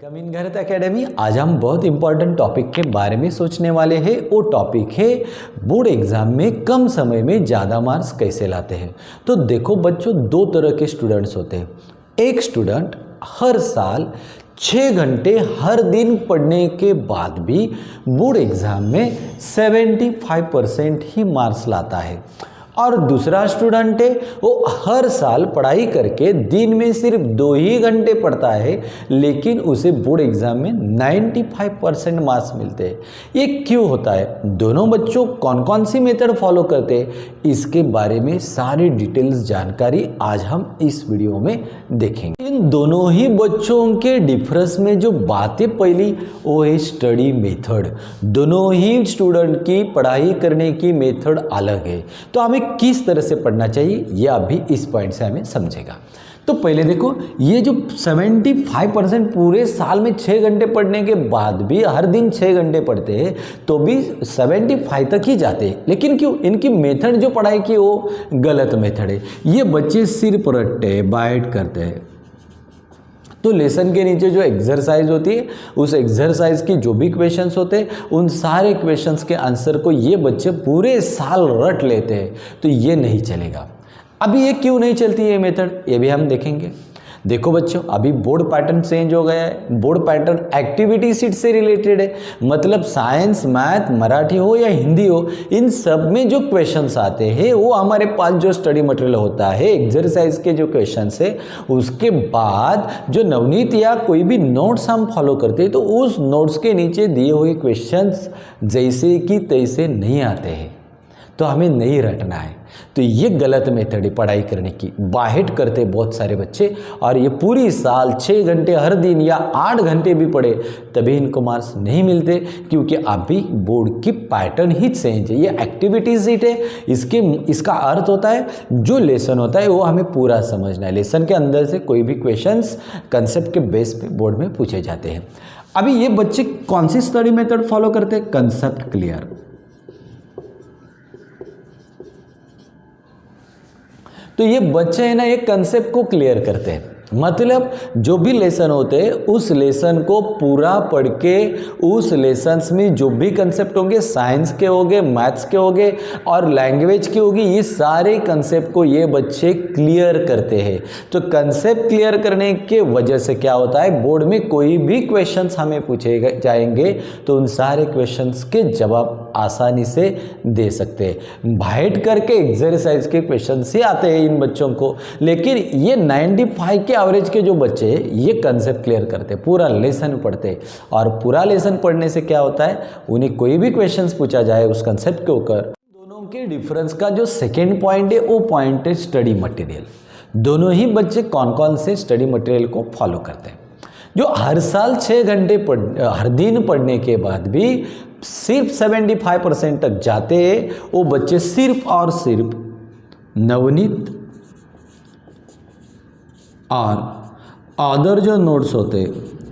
Welcome in गहरत academy. आज हम बहुत इंपॉर्टेंट टॉपिक के बारे में सोचने वाले हैं। वो टॉपिक है बोर्ड एग्जाम में कम समय में ज़्यादा मार्क्स कैसे लाते हैं। तो देखो बच्चों, दो तरह के स्टूडेंट्स होते हैं। एक स्टूडेंट हर साल 6 घंटे हर दिन पढ़ने के बाद भी बोर्ड एग्जाम में 75% ही मार्क्स लाता है, और दूसरा स्टूडेंट है वो हर साल पढ़ाई करके दिन में सिर्फ 2 ही घंटे पढ़ता है, लेकिन उसे बोर्ड एग्जाम में 95% मार्क्स मिलते हैं। ये क्यों होता है? दोनों बच्चों कौन कौन सी मेथड फॉलो करते हैं, इसके बारे में सारी डिटेल्स जानकारी आज हम इस वीडियो में देखेंगे। इन दोनों ही बच्चों के डिफरेंस में जो बातें पहली वो है स्टडी मेथड। दोनों ही स्टूडेंट की पढ़ाई करने की मेथड अलग है, तो हमें किस तरह से पढ़ना चाहिए ये अभी इस पॉइंट से हमें समझेगा। तो पहले देखो, ये जो 75% पूरे साल में 6 घंटे पढ़ने के बाद भी हर दिन 6 घंटे पढ़ते हैं तो भी 75 तक ही जाते हैं। लेकिन क्यों? इनकी मेथड जो पढ़ाई की वो गलत मेथड है। ये बच्चे सिर्फ रट्टे बाइट करते हैं। तो लेसन के नीचे जो एक्सरसाइज होती है, उस एक्सरसाइज की जो भी क्वेश्चंस होते हैं, उन सारे क्वेश्चंस के आंसर को ये बच्चे पूरे साल रट लेते हैं। तो ये नहीं चलेगा। अभी ये क्यों नहीं चलती है मेथड, ये भी हम देखेंगे। देखो बच्चों, अभी बोर्ड पैटर्न चेंज हो गया है। बोर्ड पैटर्न एक्टिविटी सीट से रिलेटेड है। मतलब साइंस, मैथ, मराठी हो या हिंदी हो, इन सब में जो क्वेश्चंस आते हैं वो हमारे पास जो स्टडी मटेरियल होता है, एक्सरसाइज के जो क्वेश्चंस है, उसके बाद जो नवनीत या कोई भी नोट्स हम फॉलो करते हैं, तो उस नोट्स के नीचे दिए हुए क्वेश्चंस जैसे कि तैसे नहीं आते हैं, तो हमें नहीं रटना है। तो ये गलत मेथड है पढ़ाई करने की। बाहेट करते बहुत सारे बच्चे, और ये पूरी साल 6 घंटे हर दिन या 8 घंटे भी पढ़े तभी इनको मार्क्स नहीं मिलते, क्योंकि अभी बोर्ड की पैटर्न ही चेंज है। ये एक्टिविटी सीट है। इसका अर्थ होता है जो लेसन होता है वो हमें पूरा समझना है। लेसन के अंदर से कोई भी क्वेश्चंस कंसेप्ट के बेस पे बोर्ड में पूछे जाते हैं। अभी ये बच्चे कौन सी स्टडी मेथड फॉलो करते हैं? Concept clear. तो ये बच्चे हैं ना, एक कंसेप्ट को क्लियर करते हैं। मतलब जो भी लेसन होते हैं उस लेसन को पूरा पढ़ के उस लेसन्स में जो भी कंसेप्ट होंगे, साइंस के होंगे, मैथ्स के होंगे और लैंग्वेज के होगी, ये सारे कंसेप्ट को ये बच्चे क्लियर करते हैं। तो कंसेप्ट क्लियर करने के वजह से क्या होता है, बोर्ड में कोई भी क्वेश्चंस हमें पूछे जाएंगे तो उन सारे क्वेश्चंस के जवाब आसानी से दे सकते हैं। बाइट करके एक्सरसाइज के क्वेश्चन से आते हैं इन बच्चों को, लेकिन ये 95 के एवरेज के जो बच्चे ये कंसेप्ट क्लियर करते, पूरा लेसन पढ़ते, और पूरा लेसन पढ़ने से क्या होता है, उन्हें कोई भी क्वेश्चंस पूछा जाए उस कंसेप्ट के ऊपर। दोनों के डिफरेंस का जो सेकेंड पॉइंट है वो पॉइंट है स्टडी मटेरियल। दोनों ही बच्चे कौन कौन से स्टडी मटेरियल को फॉलो करते हैं। जो हर साल 6 घंटे हर दिन पढ़ने के बाद भी सिर्फ 75% तक जाते हैं, वो बच्चे सिर्फ और सिर्फ नवनीत और अदर जो नोट्स होते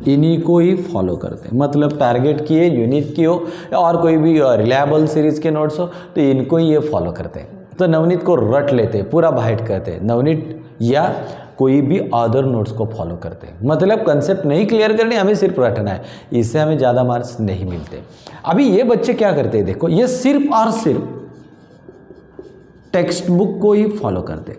इन्हीं को ही फॉलो करते हैं। मतलब टारगेट की है, यूनिट की हो और कोई भी रिलायबल सीरीज के नोट्स हो, तो इनको ही ये फॉलो करते हैं। तो नवनीत को रट लेते हैं, पूरा बाइट करते हैं। नवनीत या कोई भी अदर नोट्स को फॉलो करते हैं। मतलब कंसेप्ट नहीं क्लियर करने, हमें सिर्फ रटना है, इससे हमें ज़्यादा मार्क्स नहीं मिलते। अभी ये बच्चे क्या करते हैं, देखो, ये सिर्फ और सिर्फ टेक्स्ट बुक को ही फॉलो करते हैं।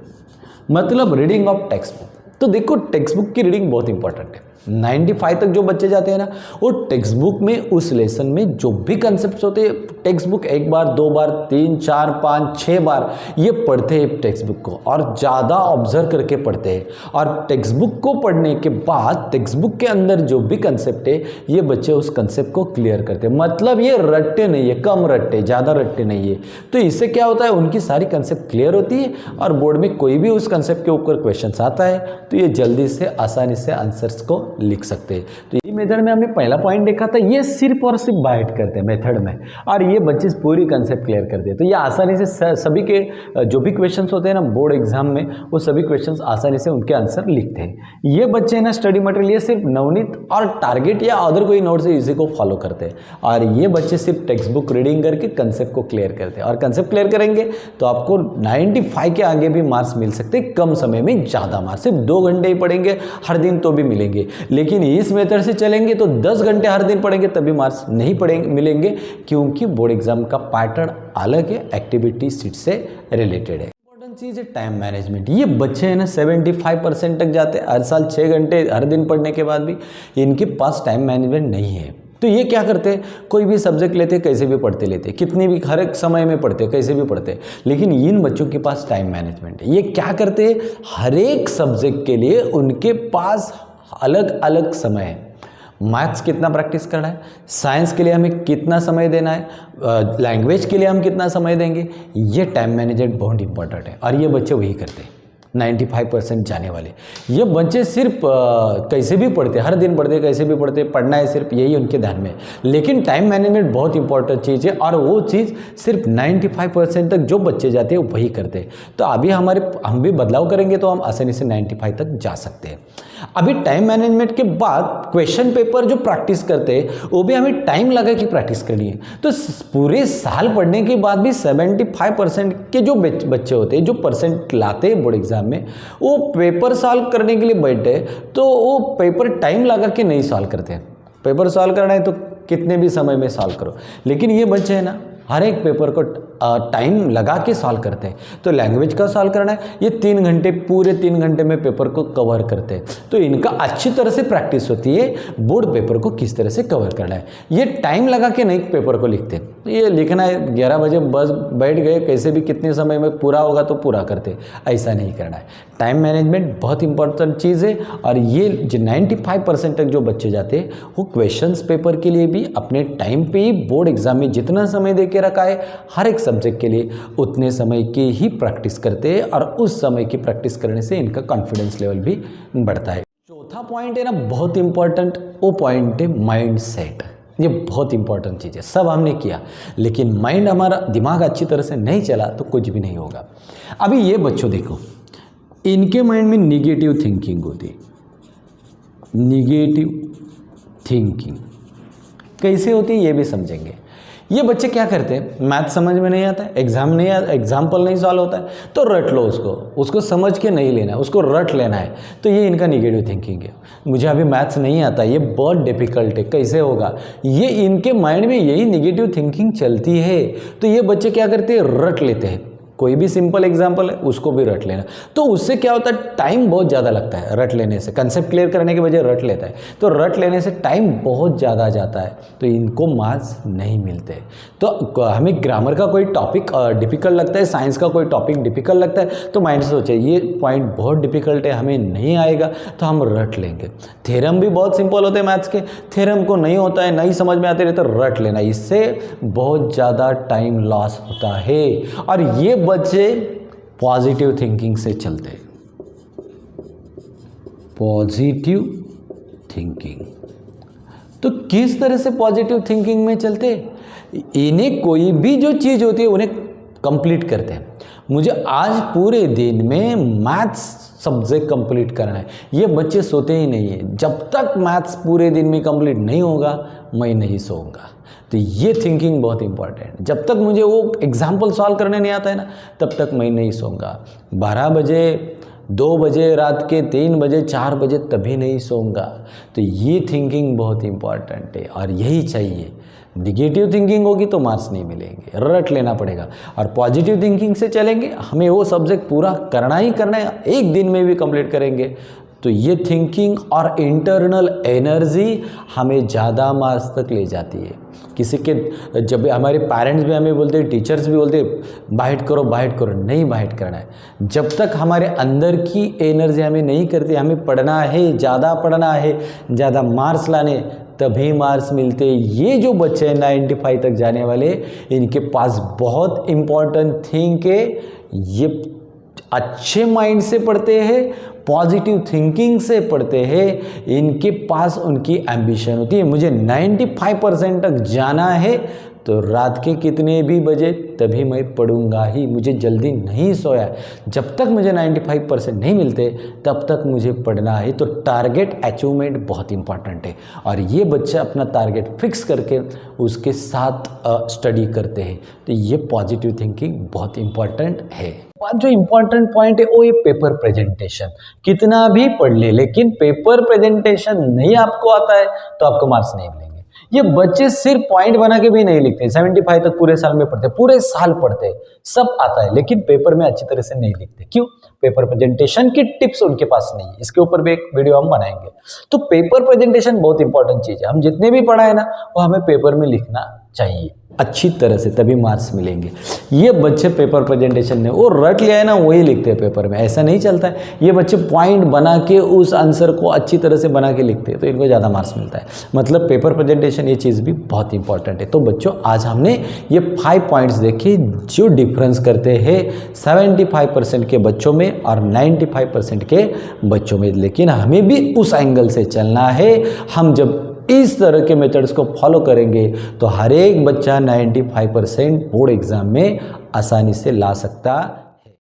मतलब रीडिंग ऑफ टेक्स्ट बुक। तो देखो, टेक्स्ट बुक की रीडिंग बहुत इंपॉर्टेंट है। 95 तक जो बच्चे जाते हैं ना, वो टेक्स्ट बुक में उस लेसन में जो भी कंसेप्ट होते हैं, टेक्स्ट बुक 1 बार 2 बार 3 4 5 6 बार ये पढ़ते हैं टेक्स्ट बुक को, और ज़्यादा ऑब्जर्व करके पढ़ते हैं। और टेक्स्ट बुक को पढ़ने के बाद टेक्स्ट बुक के अंदर जो भी कंसेप्ट है ये बच्चे उस कंसेप्ट को क्लियर करते हैं। मतलब ये रट्टे नहीं है, कम रट्टे, ज़्यादा रट्टे नहीं है। तो इससे क्या होता है, उनकी सारी कंसेप्ट क्लियर होती है, और बोर्ड में कोई भी उस कंसेप्ट के ऊपर क्वेश्चन आता है तो ये जल्दी से आसानी से आंसर्स को लिख सकते हैं। तो ये मेथड में हमने पहला पॉइंट देखा था, ये सिर्फ और सिर्फ बाइट करते हैं मेथड में, और ये बच्चे पूरी कंसेप्ट क्लियर करते हैं। तो ये आसानी से सभी के जो भी क्वेश्चंस होते हैं ना बोर्ड एग्जाम में, वो सभी क्वेश्चंस आसानी से उनके आंसर लिखते हैं। ये बच्चे ना स्टडी मटेरियल ये सिर्फ नवनीत और टारगेट या अदर कोई नोट से इसी को फॉलो करते हैं, और ये बच्चे सिर्फ टेक्स्ट बुक रीडिंग करके कंसेप्ट को क्लियर करते हैं। और कंसेप्ट क्लियर करेंगे तो आपको 95 के आगे भी मार्क्स मिल सकते हैं, कम समय में ज़्यादा मार्क्स। सिर्फ 2 घंटे ही पढ़ेंगे हर दिन तो भी मिलेंगे। लेकिन इस मेथड से चलेंगे तो 10 घंटे हर दिन पढ़ेंगे तभी मार्क्स नहीं पड़ेंगे मिलेंगे, क्योंकि बोर्ड एग्जाम का पैटर्न अलग है, एक्टिविटी सीट से रिलेटेड है। इंपॉर्टेंट चीज़ है टाइम मैनेजमेंट। ये बच्चे हैं ना 75% तक जाते हैं, हर साल 6 घंटे हर दिन पढ़ने के बाद भी इनके पास टाइम मैनेजमेंट नहीं है। तो ये क्या करते हैं, कोई भी सब्जेक्ट लेते कैसे भी पढ़ते लेते, कितनी भी हर एक समय में पढ़ते कैसे भी पढ़ते, लेकिन इन बच्चों के पास टाइम मैनेजमेंट है। ये क्या करते हैं, हर एक सब्जेक्ट के लिए उनके पास अलग अलग समय है। मैथ्स कितना प्रैक्टिस करना है, साइंस के लिए हमें कितना समय देना है, लैंग्वेज के लिए हम कितना समय देंगे, ये टाइम मैनेजमेंट बहुत इंपॉर्टेंट है। और ये बच्चे वही करते हैं 95% जाने वाले। ये बच्चे सिर्फ कैसे भी पढ़ते, हर दिन पढ़ते, कैसे भी पढ़ते, पढ़ना है सिर्फ, यही उनके ध्यान में। लेकिन टाइम मैनेजमेंट बहुत इंपॉर्टेंट चीज़ है, और वो चीज़ सिर्फ 95% तक जो बच्चे जाते हैं वही करते हैं। तो अभी हम भी बदलाव करेंगे तो हम आसानी से 95 तक जा सकते हैं। अभी टाइम मैनेजमेंट के बाद क्वेश्चन पेपर जो प्रैक्टिस करते हैं वो भी हमें टाइम लगा के प्रैक्टिस करनी है। तो पूरे साल पढ़ने के बाद भी 75% के जो बच्चे होते हैं, जो परसेंट लाते हैं बोर्ड एग्जाम में, वो पेपर सॉल्व करने के लिए बैठे तो वो पेपर टाइम लगा के नहीं सॉल्व करते हैं। पेपर सॉल्व करना है तो कितने भी समय में सॉल्व करो, लेकिन ये बच्चे हैं ना हर एक पेपर को टाइम लगा के सॉल्व करते हैं। तो लैंग्वेज का सॉल्व करना है, ये 3 घंटे, पूरे 3 घंटे में पेपर को कवर करते हैं। तो इनका अच्छी तरह से प्रैक्टिस होती है बोर्ड पेपर को किस तरह से कवर करना है। ये टाइम लगा के नहीं पेपर को लिखते, तो ये लिखना है 11 बजे बस बैठ गए, कैसे भी कितने समय में पूरा होगा तो पूरा करते, ऐसा नहीं करना है। टाइम मैनेजमेंट बहुत इंपॉर्टेंट चीज़ है। और ये जो 95% तक जो बच्चे जाते हैं वो क्वेश्चंस पेपर के लिए भी अपने टाइम पे ही बोर्ड एग्जाम में जितना समय दे के रखा है हर एक सब्जेक्ट के लिए उतने समय की ही प्रैक्टिस करते हैं, और उस समय की प्रैक्टिस करने से इनका कॉन्फिडेंस लेवल भी बढ़ता है। चौथा पॉइंट है ना बहुत इंपॉर्टेंट, वो पॉइंट है माइंड सेट। ये बहुत इंपॉर्टेंट चीज़ है, सब हमने किया लेकिन माइंड हमारा दिमाग अच्छी तरह से नहीं चला तो कुछ भी नहीं होगा। अभी ये बच्चों देखो, इनके माइंड में निगेटिव थिंकिंग होती है। निगेटिव थिंकिंग कैसे होती है ये भी समझेंगे। ये बच्चे क्या करते हैं, मैथ समझ में नहीं आता है, एग्जाम्पल नहीं सॉल्व होता है तो रट लो उसको समझ के नहीं लेना है, उसको रट लेना है। तो ये इनका निगेटिव थिंकिंग है। मुझे अभी मैथ्स नहीं आता, ये बहुत डिफिकल्ट है, कैसे होगा, ये इनके माइंड में यही निगेटिव थिंकिंग चलती है। तो ये बच्चे क्या करते हैं, रट लेते हैं। कोई भी सिंपल एग्जाम्पल है उसको भी रट लेना, तो उससे क्या होता है, टाइम बहुत ज़्यादा लगता है रट लेने से। कंसेप्ट क्लियर करने के बजाय रट लेता है, तो रट लेने से टाइम बहुत ज़्यादा जाता है, तो इनको मार्क्स नहीं मिलते। तो हमें ग्रामर का कोई टॉपिक डिफिकल्ट लगता है, साइंस का कोई टॉपिक डिफिकल्ट लगता है, तो माइंड से सोचे ये पॉइंट बहुत डिफिकल्ट है, हमें नहीं आएगा, तो हम रट लेंगे। थ्योरम भी बहुत सिंपल होते हैं मैथ्स के, थ्योरम को नहीं होता है, नहीं समझ में आते रहे तो रट लेना, इससे बहुत ज़्यादा टाइम लॉस होता है। और ये बच्चे पॉजिटिव थिंकिंग से चलते हैं। पॉजिटिव थिंकिंग तो किस तरह से पॉजिटिव थिंकिंग में चलते, इन्हें कोई भी जो चीज़ होती है उन्हें कंप्लीट करते हैं। मुझे आज पूरे दिन में मैथ्स सब्जेक्ट कंप्लीट करना है, ये बच्चे सोते ही नहीं है, जब तक मैथ्स पूरे दिन में कंप्लीट नहीं होगा मैं नहीं सोऊंगा। तो ये थिंकिंग बहुत इंपॉर्टेंट, जब तक मुझे वो एग्जाम्पल सॉल्व करने नहीं आता है ना तब तक मैं नहीं सोऊंगा। 12 बजे, 2 बजे, रात के 3 बजे, 4 बजे तभी नहीं सोऊंगा। तो ये थिंकिंग बहुत इंपॉर्टेंट है और यही चाहिए। निगेटिव थिंकिंग होगी तो मार्क्स नहीं मिलेंगे, रट लेना पड़ेगा। और पॉजिटिव थिंकिंग से चलेंगे, हमें वो सब्जेक्ट पूरा करना ही करना है, एक दिन में भी कंप्लीट करेंगे। तो ये थिंकिंग और इंटरनल एनर्जी हमें ज़्यादा मार्क्स तक ले जाती है। किसी के जब हमारे पेरेंट्स भी हमें बोलते हैं, टीचर्स भी बोलते हैं बाइट करो, नहीं बाइट करना है। जब तक हमारे अंदर की एनर्जी हमें नहीं करती, हमें पढ़ना है, ज़्यादा मार्क्स लाने, तभी मार्क्स मिलते। ये जो बच्चे हैं 95 तक जाने वाले, इनके पास बहुत इम्पॉर्टेंट थिंग है, ये अच्छे माइंड से पढ़ते हैं, पॉजिटिव थिंकिंग से पढ़ते हैं, इनके पास उनकी एम्बिशन होती है मुझे 95% तक जाना है, तो रात के कितने भी बजे तभी मैं पढ़ूंगा ही। मुझे जल्दी नहीं सोया, जब तक मुझे 95% नहीं मिलते तब तक मुझे पढ़ना है। तो टारगेट अचीवमेंट बहुत इंपॉर्टेंट है और ये बच्चे अपना टारगेट फिक्स करके उसके साथ स्टडी करते हैं। तो ये पॉजिटिव थिंकिंग बहुत इंपॉर्टेंट है। जो इम्पॉर्टेंट पॉइंट है वो ये पेपर प्रेजेंटेशन। कितना भी पढ़ ले लेकिन पेपर प्रेजेंटेशन नहीं आपको आता है तो आपको मार्क्स नहीं मिलेंगे। ये बच्चे सिर्फ पॉइंट बना के भी नहीं लिखते, 75 तक पूरे साल में पढ़ते, पूरे साल पढ़ते, सब आता है लेकिन पेपर में अच्छी तरह से नहीं लिखते। क्यों? पेपर प्रेजेंटेशन की टिप्स उनके पास नहीं है। इसके ऊपर भी एक वीडियो हम बनाएंगे। तो पेपर प्रेजेंटेशन बहुत इंपॉर्टेंट चीज़ है। हम जितने भी पढ़ा है ना वो हमें पेपर में लिखना चाहिए अच्छी तरह से, तभी मार्क्स मिलेंगे। ये बच्चे पेपर प्रेजेंटेशन ने वो रट लिया है ना, वही लिखते हैं पेपर में, ऐसा नहीं चलता है। ये बच्चे पॉइंट बना के उस आंसर को अच्छी तरह से बना के लिखते हैं तो इनको ज़्यादा मार्क्स मिलता है। मतलब पेपर प्रेजेंटेशन ये चीज़ भी बहुत इंपॉर्टेंट है। तो बच्चों आज हमने ये 5 पॉइंट्स देखे जो डिफरेंस करते हैं 75% के बच्चों में और 95% के बच्चों में। लेकिन हमें भी उस एंगल से चलना है। हम जब इस तरह के मेथड्स को फॉलो करेंगे तो हर एक बच्चा 95% बोर्ड एग्जाम में आसानी से ला सकता